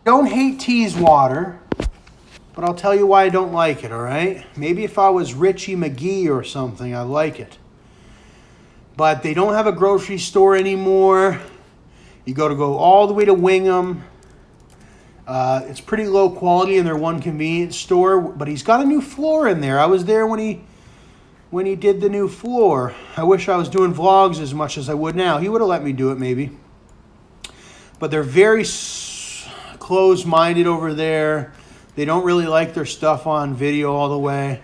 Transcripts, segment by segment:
Don't hate Teeswater, but I'll tell you why I don't like it, all right? Maybe if I was Richie McGee or something, I'd like it. But they don't have a grocery store anymore. You got to go all the way to Wingham. It's pretty low quality in their one convenience store, but he's got a new floor in there. I was there when he did the new floor. I wish I was doing vlogs as much as I would now. He would have let me do it maybe. But they're very closed-minded over there. They don't really like their stuff on video all the way.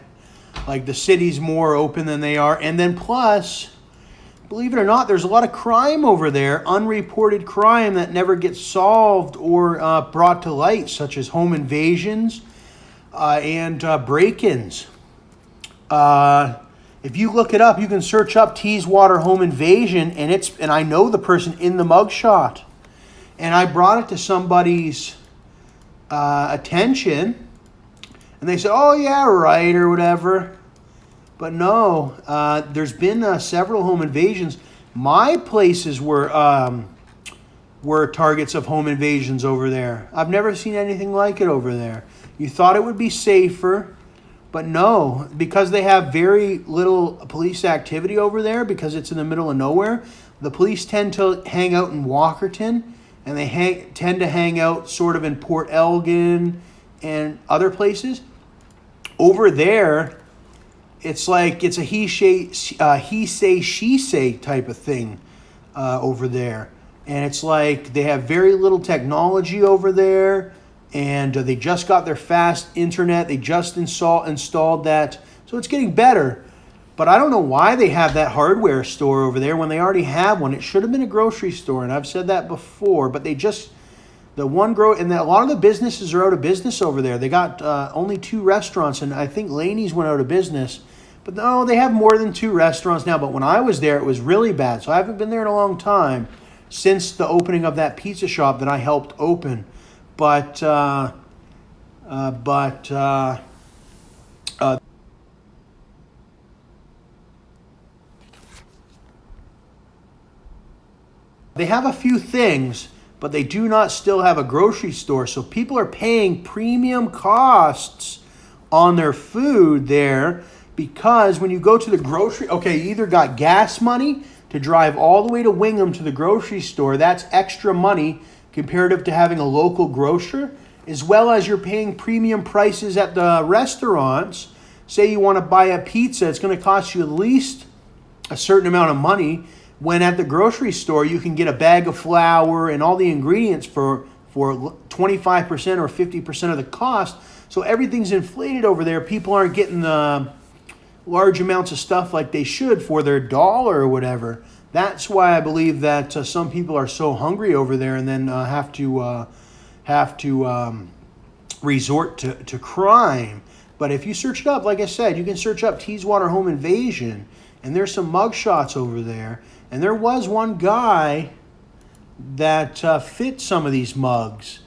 Like the city's more open than they are. And then plus, believe it or not, there's a lot of crime over there, unreported crime that never gets solved or brought to light, such as home invasions and break-ins. If you look it up, you can search up Teeswater home invasion, and I know the person in the mugshot. And I brought it to somebody's attention, and they said, "Oh yeah, right," or whatever. But no, there's been several home invasions. My places were targets of home invasions over there. I've never seen anything like it over there. You thought it would be safer, but no, because they have very little police activity over there, because it's in the middle of nowhere. The police tend to hang out in Walkerton, and they tend to hang out sort of in Port Elgin and other places. Over there, it's like it's a he say, she say type of thing over there. And it's like they have very little technology over there, and they just got their fast internet. They just installed that. So it's getting better. But I don't know why they have that hardware store over there when they already have one. It should have been a grocery store, and I've said that before. But a lot of the businesses are out of business over there. They got only 2 restaurants, and I think Laney's went out of business. But no, they have more than 2 restaurants now. But when I was there, it was really bad. So I haven't been there in a long time, since the opening of that pizza shop that I helped open. But they have a few things, but they do not still have a grocery store. So people are paying premium costs on their food there, because when you go to the grocery, okay, you either got gas money to drive all the way to Wingham to the grocery store. That's extra money comparative to having a local grocer, as well as you're paying premium prices at the restaurants. Say you want to buy a pizza, it's going to cost you at least a certain amount of money, when at the grocery store you can get a bag of flour and all the ingredients for 25% or 50% of the cost. So everything's inflated over there. People aren't getting the large amounts of stuff like they should for their dollar or whatever. That's why I believe that some people are so hungry over there, and then have to resort to crime. But if you search it up, like I said, you can search up Teeswater home invasion, and there's some mugshots over there. And there was one guy that fit some of these mugs.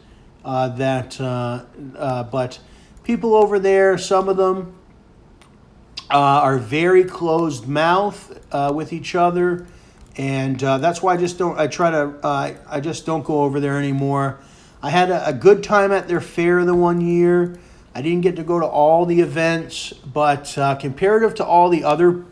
But people over there, some of them are very closed mouth with each other, and that's why I just don't go over there anymore. I had a good time at their fair the one year. I didn't get to go to all the events, but comparative to all the other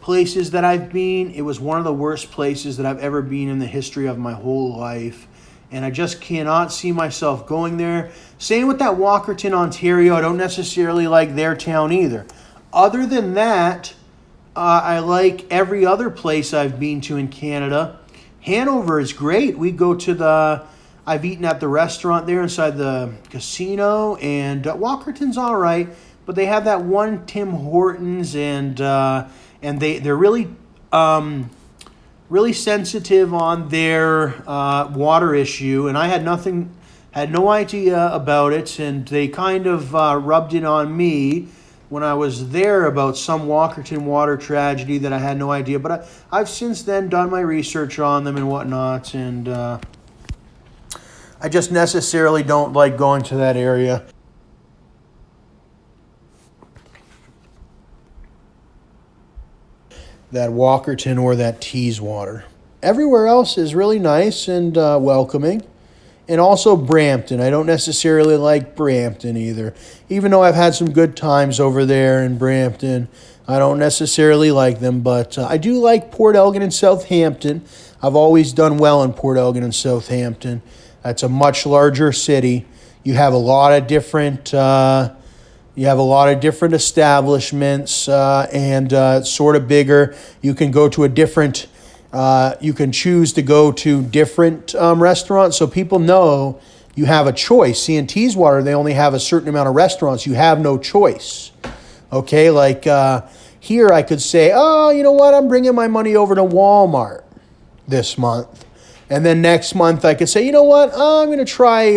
places that I've been, it was one of the worst places that I've ever been in the history of my whole life. And I just cannot see myself going there. Same with that Walkerton, Ontario. I don't necessarily like their town either. Other than that, I like every other place I've been to in Canada. Hanover is great. I've eaten at the restaurant there inside the casino, and Walkerton's all right. But they have that one Tim Hortons, and they're really really sensitive on their water issue, and I had no idea about it, and they kind of rubbed it on me when I was there about some Walkerton water tragedy that I had no idea. But I've since then done my research on them and whatnot, and I just necessarily don't like going to that area. That Walkerton or that Teeswater. Everywhere else is really nice and welcoming. and also Brampton. I don't necessarily like Brampton either. Even though I've had some good times over there in Brampton, I don't necessarily like them, but I do like Port Elgin and Southampton. I've always done well in Port Elgin and Southampton. It's a much larger city. You have a lot of different establishments, and it's sort of bigger. You can go to a different. You can choose to go to different restaurants, so people know you have a choice. See, in Teeswater, they only have a certain amount of restaurants. You have no choice. Okay, like here I could say, oh, you know what? I'm bringing my money over to Walmart this month. And then next month I could say, you know what? I'm going to try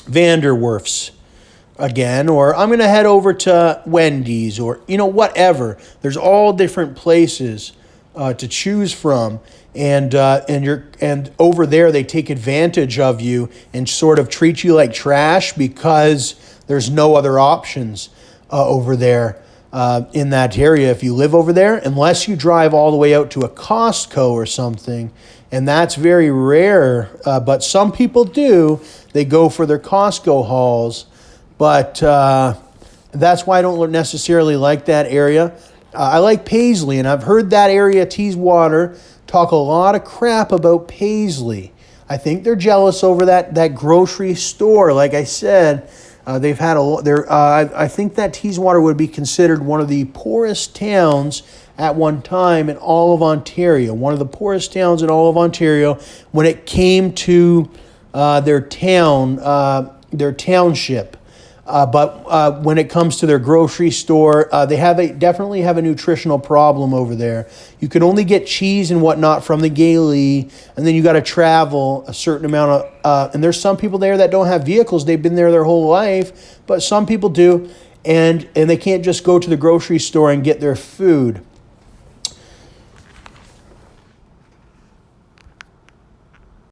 Vanderwerf's again, or I'm going to head over to Wendy's, or, whatever. There's all different places to choose from. And over there they take advantage of you and sort of treat you like trash because there's no other options over there in that area. If you live over there, unless you drive all the way out to a Costco or something, and that's very rare, but some people do. They go for their Costco hauls, but that's why I don't necessarily like that area. I like Paisley, and I've heard that area, Teeswater, talk a lot of crap about Paisley. I think they're jealous over that grocery store. Like I said, they've had I think that Teeswater would be considered one of the poorest towns at one time in all of Ontario. One of the poorest towns in all of Ontario when it came to their township. But when it comes to their grocery store, they definitely have a nutritional problem over there. You can only get cheese and whatnot from the Gailey, and then you got to travel a certain amount of. And there's some people there that don't have vehicles; they've been there their whole life. But some people do, and they can't just go to the grocery store and get their food.